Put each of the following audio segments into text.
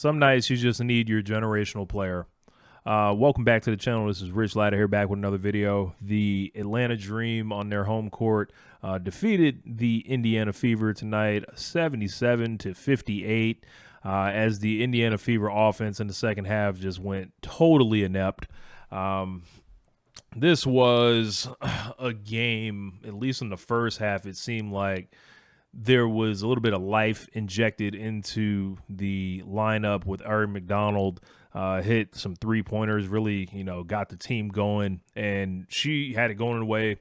Some nights you just need your generational player. Welcome back to the channel. This is Rich Latta here, back with another video. The Atlanta Dream on their home court defeated the Indiana Fever tonight, 77-58, as the Indiana Fever offense in the second half just went totally inept. This was a game, at least in the first half, it seemed like there was a little bit of life injected into the lineup with Aaron McDonald. Hit some three-pointers, really, got the team going, and she had it going in a way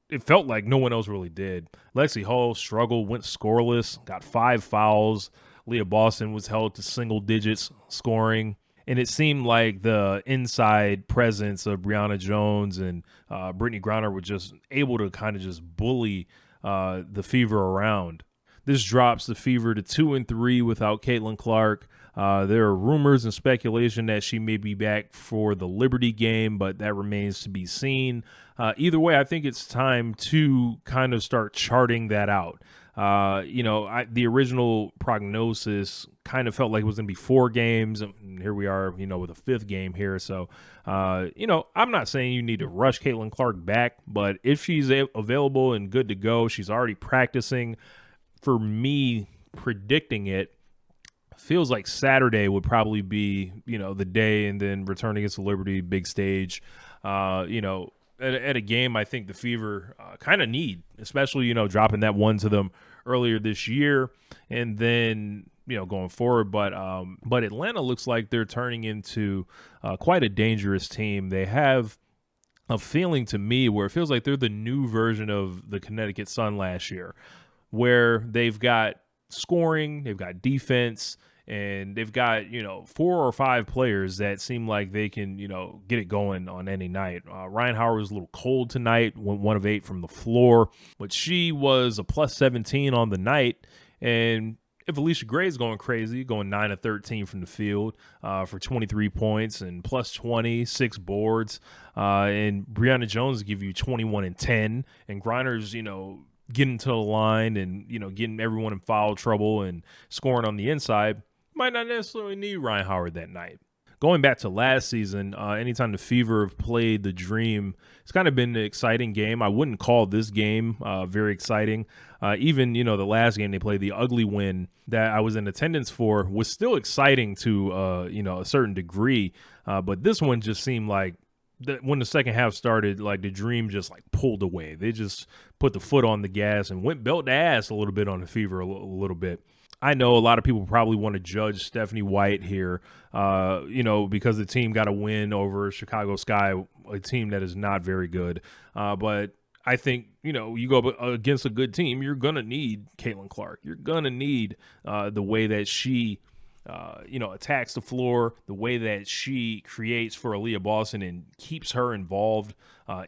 it felt like no one else really did. Lexi Hull struggled, went scoreless, got 5 fouls. Leah Boston was held to single digits scoring. And it seemed like the inside presence of Brianna Jones and Brittany Griner were just able to kind of just bully the Fever around. This drops the Fever to 2-3 without Caitlin Clark. There are rumors and speculation that she may be back for the Liberty game, but that remains to be seen. Either way, I think it's time to kind of start charting that out. The original prognosis kind of felt like it was going to be 4 games. And here we are, with a 5th game here. So, I'm not saying you need to rush Caitlin Clark back, but if she's available and good to go, she's already practicing. For me, predicting it, feels like Saturday would probably be, the day, and then returning against the Liberty, big stage. At a game I think the Fever kind of need, especially, dropping that one to them earlier this year and then, going forward. But Atlanta looks like they're turning into quite a dangerous team. They have a feeling to me where it feels like they're the new version of the Connecticut Sun last year, where they've got scoring, they've got defense, and they've got, 4 or 5 players that seem like they can, get it going on any night. Ryan Howard was a little cold tonight, went 1 of 8 from the floor, but she was a plus 17 on the night. And if Alicia Gray's going crazy, going 9 of 13 from the field for 23 points and plus 20, 6 boards, and Brianna Jones give you 21 and 10, and Griner's, getting to the line and, getting everyone in foul trouble and scoring on the inside, might not necessarily need Ryan Howard that night. Going back to last season, anytime the Fever have played the Dream, it's kind of been an exciting game. I wouldn't call this game very exciting. Even, the last game they played, the ugly win that I was in attendance for, was still exciting to, a certain degree. But this one just seemed like, when the second half started, like the Dream just pulled away. They just put the foot on the gas and went belt to ass a little bit on the Fever a little bit. I know a lot of people probably want to judge Stephanie White here, because the team got a win over Chicago Sky, a team that is not very good. But I think, you go against a good team, you're going to need Caitlin Clark. You're going to need the way that she attacks the floor, the way that she creates for Aaliyah Boston and keeps her involved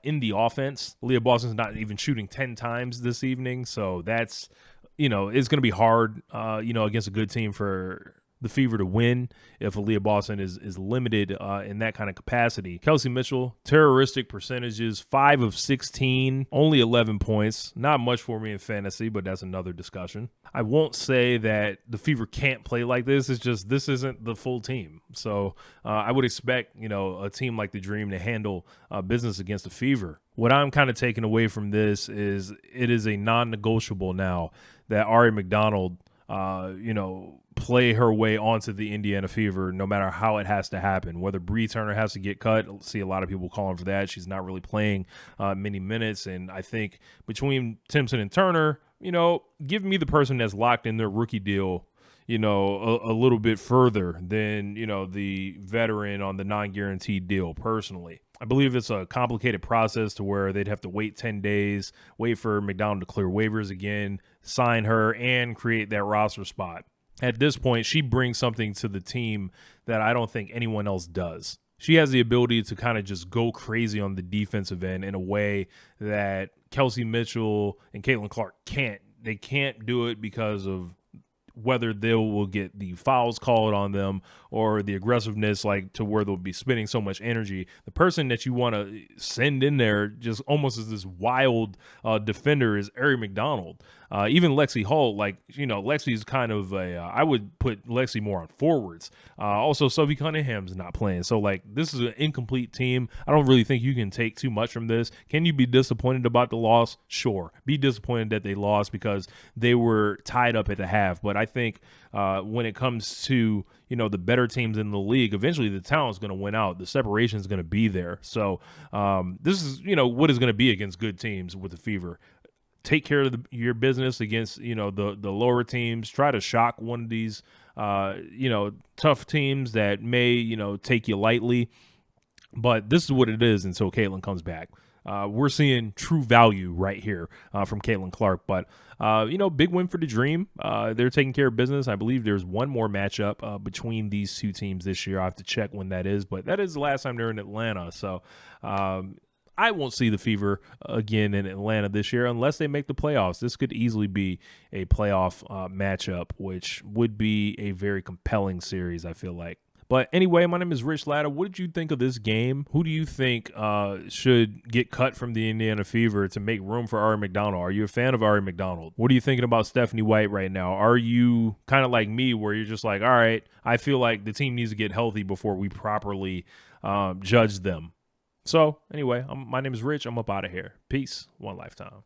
in the offense. Aaliyah Boston's not even shooting 10 times this evening, so that's, it's going to be hard, against a good team for the Fever to win if Aaliyah Boston is limited in that kind of capacity. Kelsey Mitchell, terroristic percentages, 5 of 16, only 11 points. Not much for me in fantasy, but that's another discussion. I won't say that the Fever can't play like this. It's just this isn't the full team. So I would expect, a team like the Dream to handle business against the Fever. What I'm kind of taking away from this is it is a non-negotiable now that Ari McDonald, play her way onto the Indiana Fever, no matter how it has to happen. Whether Bree Turner has to get cut, I see a lot of people calling for that. She's not really playing many minutes, and I think between Timpson and Turner, give me the person that's locked in their rookie deal, a little bit further than, the veteran on the non-guaranteed deal personally. I believe it's a complicated process to where they'd have to wait 10 days, wait for McDonald to clear waivers again, sign her, and create that roster spot. At this point, she brings something to the team that I don't think anyone else does. She has the ability to kind of just go crazy on the defensive end in a way that Kelsey Mitchell and Caitlin Clark can't. They can't do it because of whether they will get the fouls called on them or the aggressiveness, like to where they'll be spending so much energy. The person that you want to send in there just almost as this wild defender is Ari McDonald. Even Lexi Holt, like, Lexi's kind of I would put Lexi more on forwards. Also, Sophie Cunningham's not playing. So, like, this is an incomplete team. I don't really think you can take too much from this. Can you be disappointed about the loss? Sure. Be disappointed that they lost because they were tied up at the half. But I think when it comes to, the better teams in the league, eventually the talent's going to win out. The separation is going to be there. So this is, what is going to be against good teams with the Fever. Take care of your business against, the lower teams. Try to shock one of these, tough teams that may, take you lightly. But this is what it is until Caitlin comes back. We're seeing true value right here from Caitlin Clark. But, big win for the Dream. They're taking care of business. I believe there's one more matchup between these two teams this year. I have to check when that is. But that is the last time they're in Atlanta. So, I won't see the Fever again in Atlanta this year unless they make the playoffs. This could easily be a playoff matchup, which would be a very compelling series, I feel like. But anyway, my name is Rich Latta. What did you think of this game? Who do you think should get cut from the Indiana Fever to make room for Ari McDonald? Are you a fan of Ari McDonald? What are you thinking about Stephanie White right now? Are you kind of like me where you're just like, all right, I feel like the team needs to get healthy before we properly judge them? So anyway, my name is Rich. I'm up out of here. Peace. One lifetime.